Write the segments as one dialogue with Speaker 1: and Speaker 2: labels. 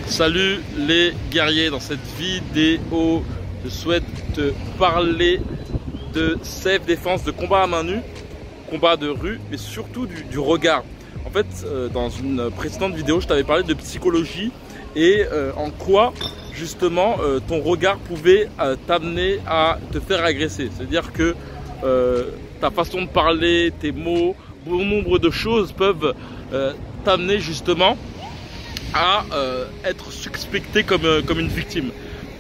Speaker 1: Salut les guerriers, dans cette vidéo je souhaite te parler de self-défense, de combat à main nue, combat de rue, mais surtout du regard. En fait, dans une précédente vidéo, je t'avais parlé de psychologie et en quoi justement ton regard pouvait t'amener à te faire agresser. C'est-à-dire que ta façon de parler, tes mots, bon nombre de choses peuvent t'amener justement à être suspecté comme une victime.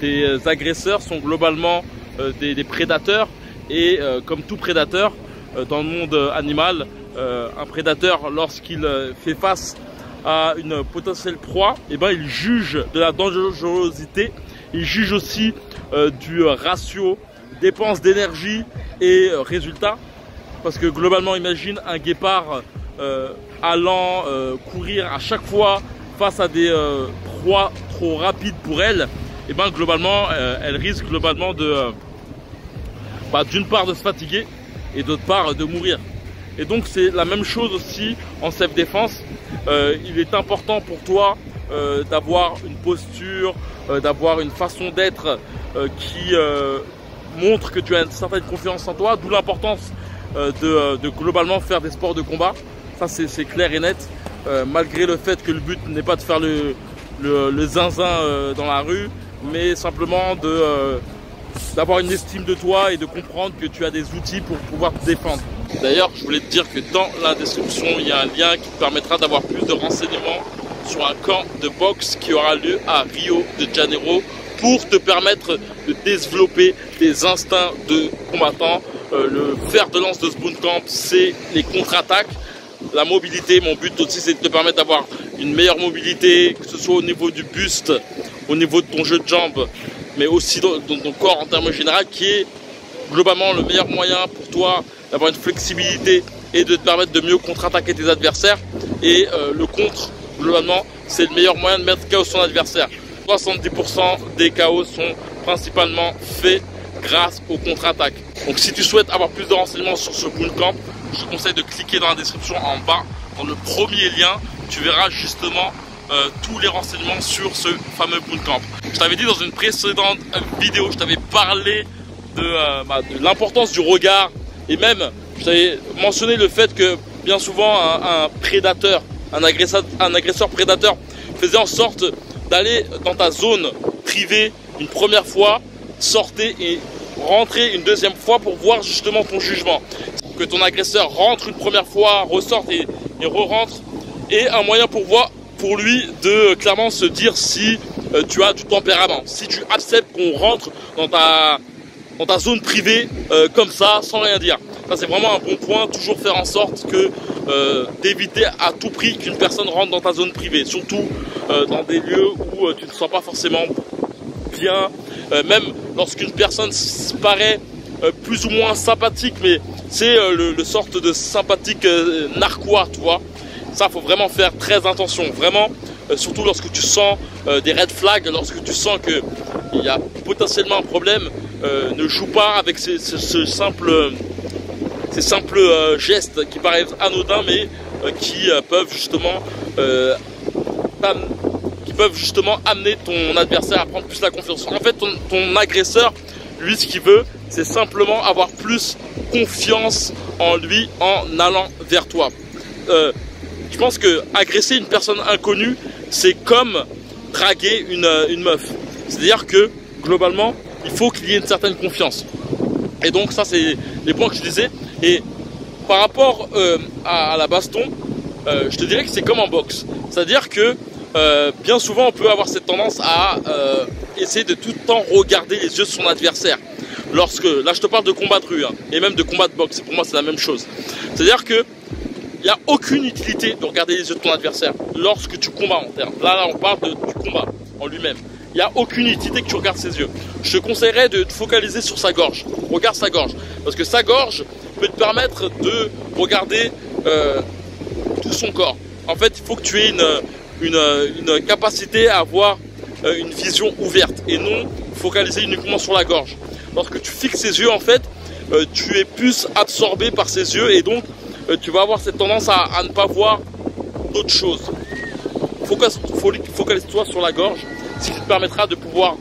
Speaker 1: Tes agresseurs sont globalement des prédateurs et comme tout prédateur dans le monde animal, un prédateur lorsqu'il fait face à une potentielle proie, eh ben, il juge de la dangerosité, il juge aussi du ratio dépense d'énergie et résultat, parce que globalement imagine un guépard allant courir à chaque fois face à des proies trop rapides pour elle, et ben globalement elle risque globalement de d'une part de se fatiguer et d'autre part de mourir. Et donc c'est la même chose aussi en self-défense. Il est important pour toi d'avoir une posture, d'avoir une façon d'être qui montre que tu as une certaine confiance en toi, d'où l'importance de globalement faire des sports de combat. Ça c'est clair et net. Malgré le fait que le but n'est pas de faire le zinzin dans la rue, mais simplement d'avoir une estime de toi et de comprendre que tu as des outils pour pouvoir te défendre. D'ailleurs, je voulais te dire que dans la description, il y a un lien qui te permettra d'avoir plus de renseignements sur un camp de boxe qui aura lieu à Rio de Janeiro pour te permettre de développer tes instincts de combattant. Le fer de lance de ce bootcamp, c'est les contre-attaques. La mobilité, mon but aussi c'est de te permettre d'avoir une meilleure mobilité, que ce soit au niveau du buste, au niveau de ton jeu de jambes, mais aussi dans ton corps en termes généraux, qui est globalement le meilleur moyen pour toi d'avoir une flexibilité et de te permettre de mieux contre-attaquer tes adversaires. Et le contre, globalement, c'est le meilleur moyen de mettre KO son adversaire. 70% des KO sont principalement faits grâce aux contre-attaques. Donc si tu souhaites avoir plus de renseignements sur ce bootcamp, je te conseille de cliquer dans la description en bas, dans le premier lien, tu verras justement tous les renseignements sur ce fameux bootcamp. Je t'avais dit dans une précédente vidéo, je t'avais parlé de l'importance du regard, et même je t'avais mentionné le fait que bien souvent un prédateur, un agresseur prédateur faisait en sorte d'aller dans ta zone privée une première fois, sortir et rentrer une deuxième fois pour voir justement ton jugement. Que ton agresseur rentre une première fois, ressorte et re-rentre, et un moyen pour lui de clairement se dire si tu as du tempérament, si tu acceptes qu'on rentre dans ta zone privée comme ça, sans rien dire. Ça c'est vraiment un bon point, toujours faire en sorte que d'éviter à tout prix qu'une personne rentre dans ta zone privée, surtout dans des lieux où tu ne te sens pas forcément bien, même lorsqu'une personne paraît plus ou moins sympathique, mais c'est le sorte de sympathique narquois, tu vois. Ça, faut vraiment faire très attention, vraiment, surtout lorsque tu sens des red flags, lorsque tu sens qu'il y a potentiellement un problème, ne joue pas avec ces simples gestes qui paraissent anodins, mais qui peuvent justement amener ton adversaire à prendre plus la confiance. En fait, ton agresseur, lui, ce qu'il veut, c'est simplement avoir plus confiance en lui en allant vers toi. Je pense que agresser une personne inconnue, c'est comme draguer une meuf. C'est-à-dire que globalement, il faut qu'il y ait une certaine confiance. Et donc ça, c'est les points que je disais. Et par rapport à la baston, je te dirais que c'est comme en boxe. C'est-à-dire que bien souvent, on peut avoir cette tendance à essayer de tout le temps regarder les yeux de son adversaire. Là je te parle de combat de rue, hein, et même de combat de boxe, pour moi c'est la même chose. C'est-à-dire que il n'y a aucune utilité de regarder les yeux de ton adversaire lorsque tu combats en termes. Là on parle du combat en lui-même. Il n'y a aucune utilité que tu regardes ses yeux. Je te conseillerais de te focaliser sur sa gorge. Regarde sa gorge, parce que sa gorge peut te permettre de regarder tout son corps. En fait, il faut que tu aies une capacité à avoir une vision ouverte et non focaliser uniquement sur la gorge. Lorsque tu fixes ses yeux, en fait, tu es plus absorbé par ses yeux et donc tu vas avoir cette tendance à ne pas voir d'autres choses. focalise-toi sur la gorge, ce qui te permettra de pouvoir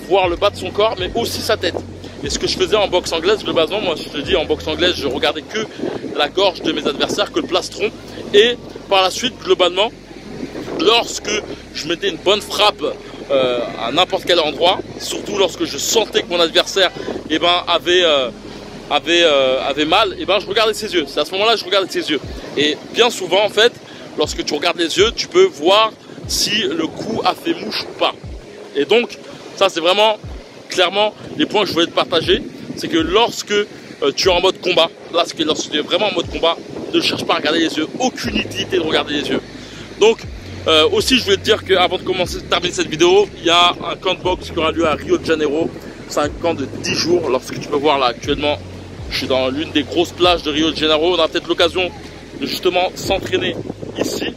Speaker 1: voir le bas de son corps, mais aussi sa tête. Et ce que je faisais en boxe anglaise, globalement, moi je te dis, en boxe anglaise, je regardais que la gorge de mes adversaires, que le plastron. Et par la suite, globalement, lorsque je mettais une bonne frappe à n'importe quel endroit, surtout lorsque je sentais que mon adversaire avait mal, je regardais ses yeux. C'est à ce moment-là que je regardais ses yeux. Et bien souvent, en fait, lorsque tu regardes les yeux, tu peux voir si le coup a fait mouche ou pas. Et donc, ça c'est vraiment clairement les points que je voulais te partager. C'est que lorsque tu es en mode combat, lorsque tu es vraiment en mode combat, ne cherche pas à regarder les yeux. Aucune utilité de regarder les yeux. Donc, aussi je voulais te dire qu'avant de terminer cette vidéo, il y a un camp de boxe qui aura lieu à Rio de Janeiro. C'est un camp de 10 jours. Lorsque tu peux voir là actuellement, je suis dans l'une des grosses plages de Rio de Janeiro. On a peut-être l'occasion de justement s'entraîner ici.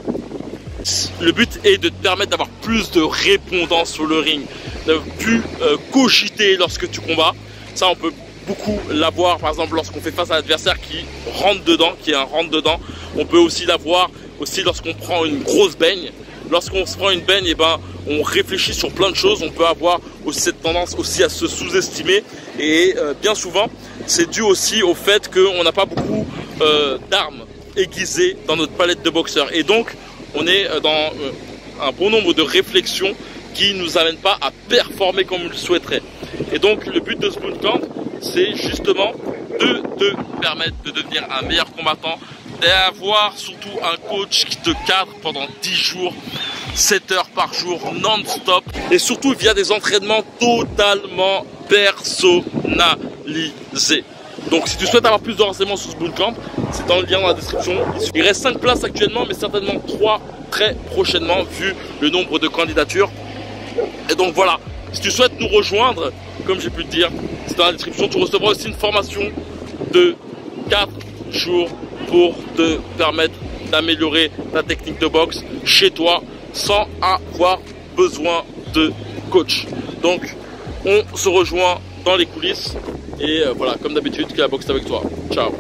Speaker 1: Le but est de te permettre d'avoir plus de répondance sur le ring, de plus cogiter lorsque tu combats. Ça, on peut beaucoup l'avoir, par exemple, lorsqu'on fait face à l'adversaire qui rentre dedans, qui est un rentre dedans. On peut aussi l'avoir aussi lorsqu'on prend une grosse baigne. Lorsqu'on se prend une baigne, on réfléchit sur plein de choses. On peut avoir aussi cette tendance aussi à se sous-estimer. Et bien souvent, c'est dû aussi au fait qu'on n'a pas beaucoup d'armes aiguisées dans notre palette de boxeur. Et donc, on est dans un bon nombre de réflexions qui ne nous amènent pas à performer comme on le souhaiterait. Et donc, le but de ce bootcamp, c'est justement de te permettre de devenir un meilleur combattant, d'avoir surtout un coach qui te cadre pendant 10 jours, 7 heures par jour, non-stop, et surtout via des entraînements totalement personnalisés. Donc si tu souhaites avoir plus de renseignements sur ce bootcamp, c'est dans le lien dans la description. Il reste 5 places actuellement, mais certainement 3 très prochainement, vu le nombre de candidatures. Et donc voilà, si tu souhaites nous rejoindre, comme j'ai pu te dire, c'est dans la description. Tu recevras aussi une formation de 4 jours pour te permettre d'améliorer ta technique de boxe chez toi sans avoir besoin de coach. Donc on se rejoint dans les coulisses et voilà, comme d'habitude, que la boxe est avec toi. Ciao.